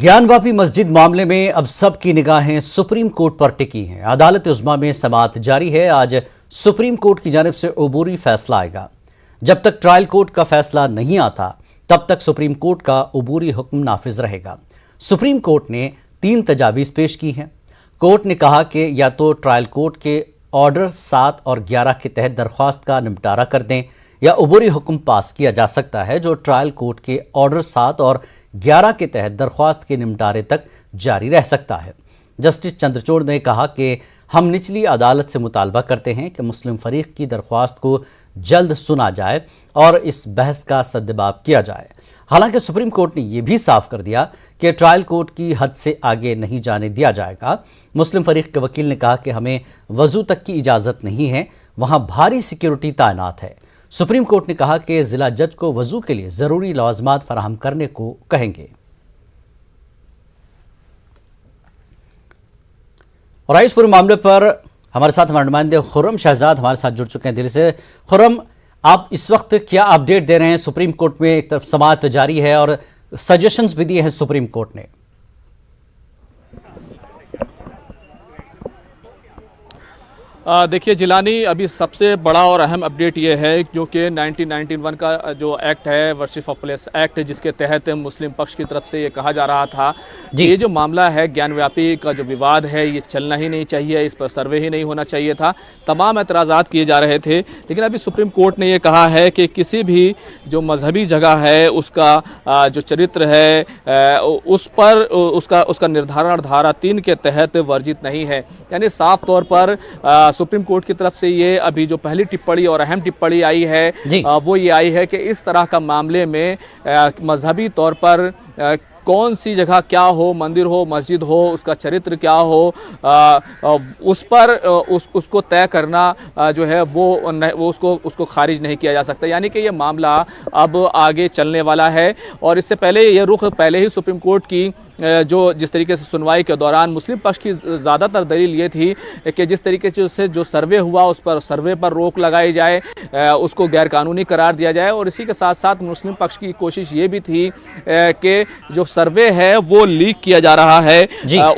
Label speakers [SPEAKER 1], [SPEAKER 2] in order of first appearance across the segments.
[SPEAKER 1] ज्ञानवापी मस्जिद मामले में अब सबकी निगाहें सुप्रीम कोर्ट पर टिकी हैं। अदालत उज़्मा में समाअत जारी है। आज सुप्रीम कोर्ट की जानिब से अबूरी फैसला आएगा। जब तक ट्रायल कोर्ट का फैसला नहीं आता तब तक सुप्रीम कोर्ट का अबूरी हुक्म नाफिज रहेगा। सुप्रीम कोर्ट ने 3 तजावीज़ पेश की हैं। कोर्ट ने कहा कि या तो ट्रायल कोर्ट के ऑर्डर 7 और 11 के तहत दरख्वास्त का निपटारा कर दें या अबूरी हुक्म पास किया जा सकता है जो ट्रायल कोर्ट के ऑर्डर 7 और 11 के तहत दरख्वास्त के निपटारे तक जारी रह सकता है। जस्टिस चंद्रचूड़ ने कहा कि हम निचली अदालत से मुतालबा करते हैं कि मुस्लिम फरीक की दरख्वास्त को जल्द सुना जाए और इस बहस का सद्दबाब किया जाए। हालांकि सुप्रीम कोर्ट ने यह भी साफ कर दिया कि ट्रायल कोर्ट की हद से आगे नहीं जाने दिया जाएगा। मुस्लिम फरीक के वकील ने कहा कि हमें वजू तक की इजाज़त नहीं है, वहां भारी सिक्योरिटी तैनात है। सुप्रीम कोर्ट ने कहा कि जिला जज को वजू के लिए ज़रूरी लवाज़मात फराहम करने को कहेंगे। और इस पूरे मामले पर हमारे साथ हमारे नुमाइंदे खुर्रम शहजाद हमारे साथ जुड़ चुके हैं दिल्ली से। खुर्रम, आप इस वक्त क्या अपडेट दे रहे हैं? सुप्रीम कोर्ट में एक तरफ समाअत जारी है और सजेशंस भी दिए हैं सुप्रीम कोर्ट ने।
[SPEAKER 2] देखिए जिलानी, अभी सबसे बड़ा और अहम अपडेट ये है जो कि 1991 का जो एक्ट है, वर्शिप ऑफ प्लेस एक्ट, जिसके तहत मुस्लिम पक्ष की तरफ से ये कहा जा रहा था ये जो मामला है ज्ञानव्यापी का जो विवाद है ये चलना ही नहीं चाहिए, इस पर सर्वे ही नहीं होना चाहिए था। तमाम एतराज़ात किए जा रहे थे, लेकिन अभी सुप्रीम कोर्ट ने ये कहा है कि किसी भी जो मजहबी जगह है उसका जो चरित्र है उस पर उसका निर्धारण धारा 3 के तहत वर्जित नहीं है। यानी साफ तौर पर सुप्रीम कोर्ट की तरफ से ये अभी जो पहली टिप्पणी और अहम टिप्पणी आई है वो ये आई है कि इस तरह का मामले में मजहबी तौर पर कौन सी जगह क्या हो, मंदिर हो, मस्जिद हो, उसका चरित्र क्या हो, उस पर उसको तय करना जो है वो उसको खारिज नहीं किया जा सकता। यानी कि ये मामला अब आगे चलने वाला है। और इससे पहले ये रुख पहले ही सुप्रीम कोर्ट की जिस तरीके से सुनवाई के दौरान मुस्लिम पक्ष की ज़्यादातर दलील ये थी कि जिस तरीके से जो सर्वे हुआ उस पर सर्वे पर रोक लगाई जाए, उसको गैरकानूनी करार दिया जाए। और इसी के साथ साथ मुस्लिम पक्ष की कोशिश ये भी थी कि जो सर्वे है वो लीक किया जा रहा है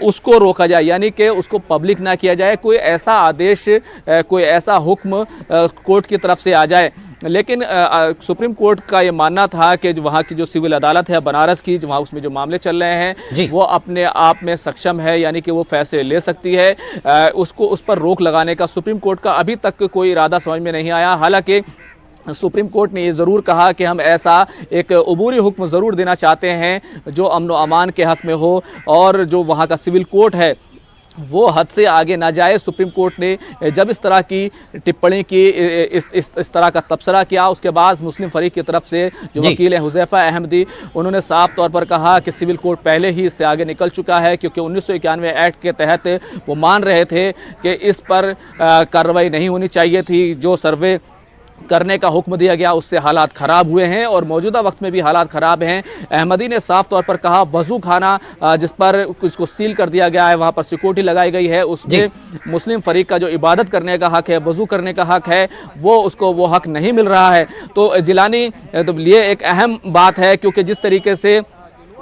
[SPEAKER 2] उसको रोका जाए, यानी कि उसको पब्लिक ना किया जाए, कोई ऐसा आदेश, कोई ऐसा हुक्म कोर्ट की तरफ से आ जाए। लेकिन सुप्रीम कोर्ट का ये मानना था कि वहाँ की जो सिविल अदालत है बनारस की, वहाँ उसमें जो मामले चल रहे हैं वो अपने आप में सक्षम है, यानी कि वो फैसले ले सकती है। उसको उस पर रोक लगाने का सुप्रीम कोर्ट का अभी तक कोई इरादा समझ में नहीं आया। हालांकि सुप्रीम कोर्ट ने ये ज़रूर कहा कि हम ऐसा एक अबूरी हुक्म ज़रूर देना चाहते हैं जो अमन व अमान के हक़ में हो और जो वहाँ का सिविल कोर्ट है वो हद से आगे ना जाए। सुप्रीम कोर्ट ने जब इस तरह की टिप्पणी की, इस तरह का तबसरा किया, उसके बाद मुस्लिम फरीक की तरफ से जो वकील हैं हुज़ैफ़ा अहमदी, उन्होंने साफ तौर पर कहा कि सिविल कोर्ट पहले ही इससे आगे निकल चुका है, क्योंकि 1991 एक्ट के तहत वो मान रहे थे कि इस पर कार्रवाई नहीं होनी चाहिए थी। जो सर्वे करने का हुक्म दिया गया उससे हालात ख़राब हुए हैं और मौजूदा वक्त में भी हालात ख़राब हैं। अहमदी ने साफ तौर पर कहा वज़ू खाना जिस पर उसको सील कर दिया गया है, वहाँ पर सिक्योरिटी लगाई गई है, उसमें मुस्लिम फरीक का जो इबादत करने का हक़ है, वज़ू करने का हक़ है, उसको वो हक़ नहीं मिल रहा है। तो जिलानी, तो ये एक अहम बात है, क्योंकि जिस तरीके से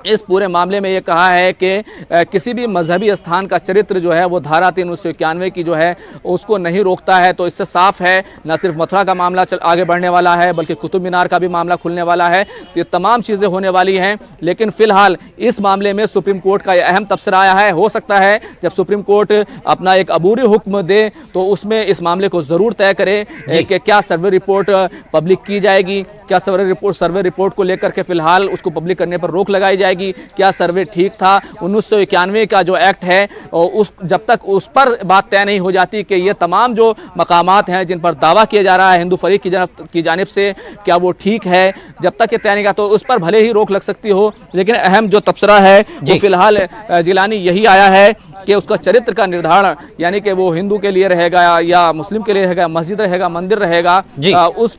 [SPEAKER 2] इस पूरे मामले में ये कहा है कि किसी भी मजहबी स्थान का चरित्र जो है वो धारा 3 1991 की जो है उसको नहीं रोकता है। तो इससे साफ है न सिर्फ मथुरा का मामला आगे बढ़ने वाला है बल्कि कुतुब मीनार का भी मामला खुलने वाला है। तो ये तमाम चीज़ें होने वाली हैं, लेकिन फ़िलहाल इस मामले में सुप्रीम कोर्ट का ये अहम तबसरा आया है। हो सकता है जब सुप्रीम कोर्ट अपना एक अबूरी हुक्म दे तो उसमें इस मामले को ज़रूर तय करे कि क्या सर्वे रिपोर्ट पब्लिक की जाएगी, क्या सर्वे रिपोर्ट को लेकर के फ़िलहाल उसको पब्लिक करने पर रोक लगाई जाएगी, क्या सर्वे ठीक था। 1991 का जो एक्ट है जब तक उस पर बात तय नहीं हो जाती कि ये तमाम जो मकामात हैं जिन पर दावा किया जा रहा है हिंदू फरीक की जानिब से, क्या वो ठीक है, जब तक ये तय नहीं, तो उस पर भले ही रोक लग सकती हो। लेकिन अहम जो तबसरा है वो फिलहाल जिलानी यही आया है कि उसका चरित्र का निर्धारण, यानी कि वो हिंदू के लिए रहेगा या मुस्लिम के लिए रहेगा, मस्जिद रहेगा, मंदिर रहेगा, उस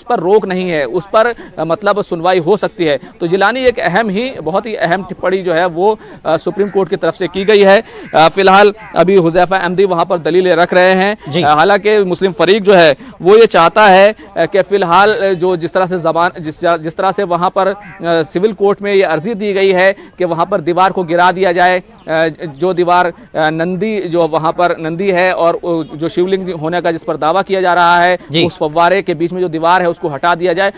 [SPEAKER 2] पर रोक नहीं है, उस पर मतलब सुनवाई हो सकती है। तो जिलानी एक बहुत ही अहम टिप्पणी जो है वो सुप्रीम कोर्ट की तरफ से की गई है। फिलहाल अभी हुज़ैफा अहमदी वहां पर दलीलें रख रहे हैं। हालांकि मुस्लिम फरीक जो है वो ये चाहता है कि फिलहाल जो जिस तरह से वहां पर सिविल कोर्ट में ये अर्जी दी गई है कि वहां पर दीवार को गिरा दिया जाए, जो दीवार नंदी जो वहां पर नंदी है और जो शिवलिंग होने का जिस पर दावा किया जा रहा है, उस फव्वारे के बीच में जो दीवार है उसको हटा दिया जाए।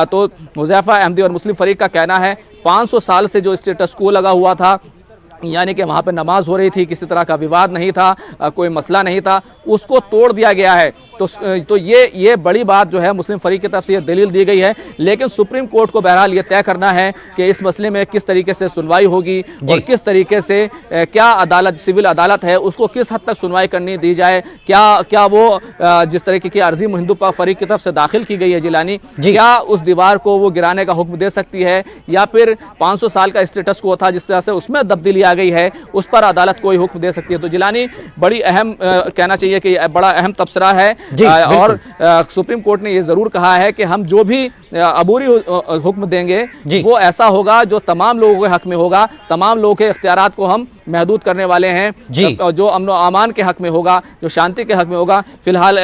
[SPEAKER 2] तो हुज़ैफा अहमदी और मुस्लिम फरीक का कहना है 500 साल से जो स्टेटस को लगा हुआ था, यानी कि वहाँ पर नमाज हो रही थी, किसी तरह का विवाद नहीं था, कोई मसला नहीं था, उसको तोड़ दिया गया है। तो ये बड़ी बात जो है मुस्लिम फरीक की तरफ से ये दलील दी गई है। लेकिन सुप्रीम कोर्ट को बहरहाल ये तय करना है कि इस मसले में किस तरीके से सुनवाई होगी और किस तरीके से क्या अदालत, सिविल अदालत है, उसको किस हद तक सुनवाई करनी दी जाए। क्या वो जिस तरीके की अर्जी हिंदू फरीक की तरफ से दाखिल की गई है जिलानी, क्या उस दीवार को वो गिराने का हुक्म दे सकती है, या फिर 500 साल का स्टेटस को था जिस तरह से उसमें तब्दीली आ गई है उस पर अदालत कोई हुक्म दे सकती है। तो जिलानी बड़ी अहम कहना चाहिए कि बड़ा अहम तबसरा है। और सुप्रीम कोर्ट ने ये जरूर कहा है कि हम जो भी अबूरी हुक्म देंगे वो ऐसा होगा जो तमाम लोगों के हक में होगा, तमाम लोगों के इख्तियारात को हम महदूद करने वाले हैं, जो अमन व अमान के हक में होगा, जो शांति के हक में होगा। फिलहाल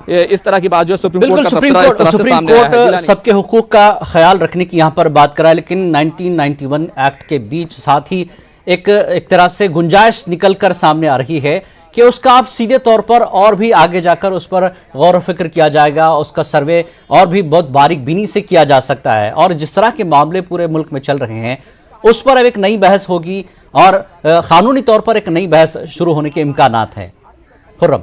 [SPEAKER 2] इस तरह की बात जो सुप्रीम कोर्ट
[SPEAKER 1] सबके हुकूक का ख्याल रखने की यहाँ पर बात करा है, लेकिन 1991 एक्ट के बीच साथ ही एक तरह से गुंजाइश निकलकर सामने आ रही है कि उसका आप सीधे तौर पर और भी आगे जाकर उस पर गौर फिक्र किया जाएगा, उसका सर्वे और भी बहुत बारीक बीनी से किया जा सकता है। और जिस तरह के मामले पूरे मुल्क में चल रहे हैं उस पर अब एक नई बहस होगी और कानूनी तौर पर एक नई बहस शुरू होने के इम्कानात हैं। खुर्रम,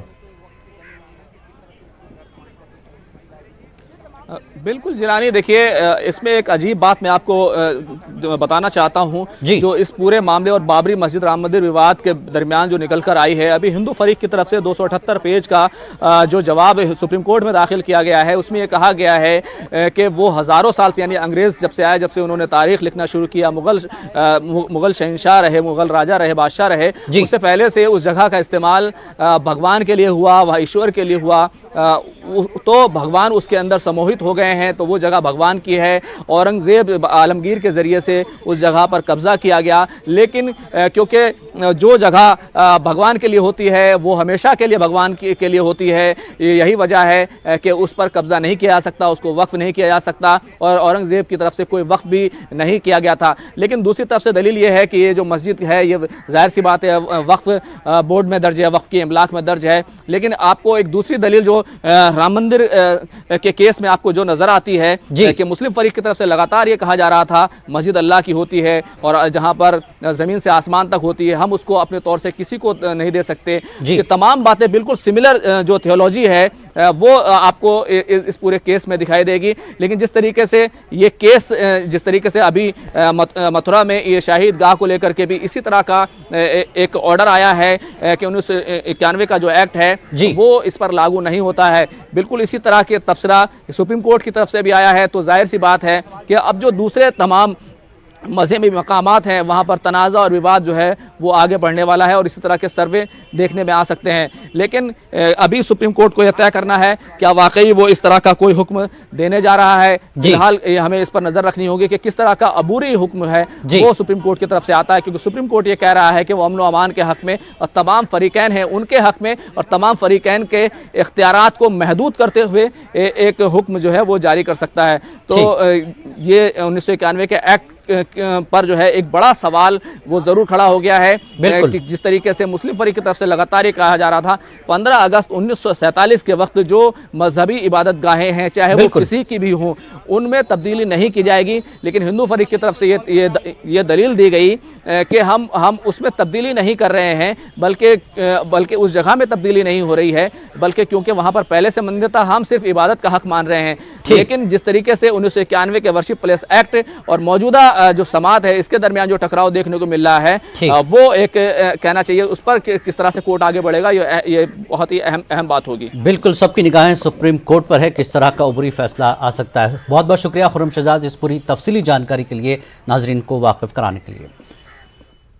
[SPEAKER 2] बिल्कुल जिलानी, देखिए इसमें एक अजीब बात मैं आपको बताना चाहता हूं, जो इस पूरे मामले और बाबरी मस्जिद राम मंदिर विवाद के दरमियान जो निकल कर आई है। अभी हिंदू फरीक की तरफ से 278 पेज का जो जवाब सुप्रीम कोर्ट में दाखिल किया गया है, उसमें यह कहा गया है कि वो हज़ारों साल से, यानी अंग्रेज़ जब से आए, जब से उन्होंने तारीख लिखना शुरू किया, मुगल शहंशाह रहे, मुगल राजा रहे, बादशाह रहे, उससे पहले से उस जगह का इस्तेमाल भगवान के लिए हुआ, वह ईश्वर के लिए हुआ। तो भगवान उसके अंदर समोहित हो गए हैं, तो वो जगह भगवान की है। औरंगजेब आलमगीर के जरिए से उस जगह पर कब्जा किया गया, लेकिन क्योंकि जो जगह भगवान के लिए होती है वो हमेशा के लिए भगवान के लिए होती है, यही वजह है कि उस पर कब्जा नहीं किया जा सकता, उसको वक्फ नहीं किया जा सकता, और औरंगजेब की तरफ से कोई वक्फ भी नहीं किया गया था। लेकिन दूसरी तरफ से दलील ये है कि ये जो मस्जिद है ये जाहिर सी बात है वक्फ बोर्ड में दर्ज है, वक्फ की इमलाक में दर्ज है। लेकिन आपको एक दूसरी दलील जो राम मंदिर के केस में आपको जो नजर आती है कि मुस्लिम फरीक की तरफ से लगातार ये कहा जा रहा था मस्जिद अल्लाह की होती है और जहां पर जमीन से आसमान तक होती है, हम उसको अपने तौर से किसी को नहीं दे सकते। ये तमाम बातें बिल्कुल सिमिलर जो थियोलॉजी है वो आपको इस पूरे केस में दिखाई देगी। लेकिन जिस तरीके से ये केस, जिस तरीके से अभी मथुरा में ये शाही ईदगाह को लेकर के भी इसी तरह का एक ऑर्डर आया है कि 1991 का जो एक्ट है वो इस पर लागू नहीं होता है, बिल्कुल इसी तरह के तबसरा सुप्रीम कोर्ट की तरफ से भी आया है। तो जाहिर सी बात है कि अब जो दूसरे तमाम मज़हबी मकामात हैं वहाँ पर तनाज़ा और विवाद जो है वो आगे बढ़ने वाला है और इसी तरह के सर्वे देखने में आ सकते हैं। लेकिन अभी सुप्रीम कोर्ट को यह तय करना है क्या वाकई वो इस तरह का कोई हुक्म देने जा रहा है। फिलहाल हमें इस पर नज़र रखनी होगी कि किस तरह का अबूरी हुक्म है वो सुप्रीम कोर्ट की तरफ से आता है, क्योंकि सुप्रीम कोर्ट ये कह रहा है कि वो अमन व अमान के हक़ में और तमाम फ़रीक़ैन हैं उनके हक़ में और तमाम फ़रीक़ैन के इख्तियारात को महदूद करते हुए एक हुक्म जो है वो जारी कर सकता है। तो ये 1991 के एक्ट पर जो है एक बड़ा सवाल वो जरूर खड़ा हो गया है। जिस तरीके से मुस्लिम फरीक की तरफ से लगातार ये कहा जा रहा था 15 अगस्त 1947 के वक्त जो मजहबी इबादत गाहें हैं चाहे वो किसी की भी हों उनमें तब्दीली नहीं की जाएगी। लेकिन हिंदू फरीक की तरफ से ये दलील दी गई कि हम उसमें तब्दीली नहीं कर रहे हैं, बल्कि उस जगह में तब्दीली नहीं हो रही है, बल्कि क्योंकि वहां पर पहले से मंदिर था, हम सिर्फ इबादत का हक मान रहे हैं। लेकिन जिस तरीके से 1991 के वर्शिप प्लेस एक्ट और मौजूदा जो समात है इसके दरमियान जो टकराव देखने को मिल रहा है वो एक कहना चाहिए उस पर किस तरह से कोर्ट आगे बढ़ेगा, ये बहुत ही अहम बात होगी।
[SPEAKER 1] बिल्कुल, सबकी निगाहें सुप्रीम कोर्ट पर है, किस तरह का उबरी फैसला आ सकता है। बहुत बहुत शुक्रिया खुर्रम शहजाद इस पूरी तफसीली जानकारी के लिए, नाजरीन को वाकिफ कराने के लिए।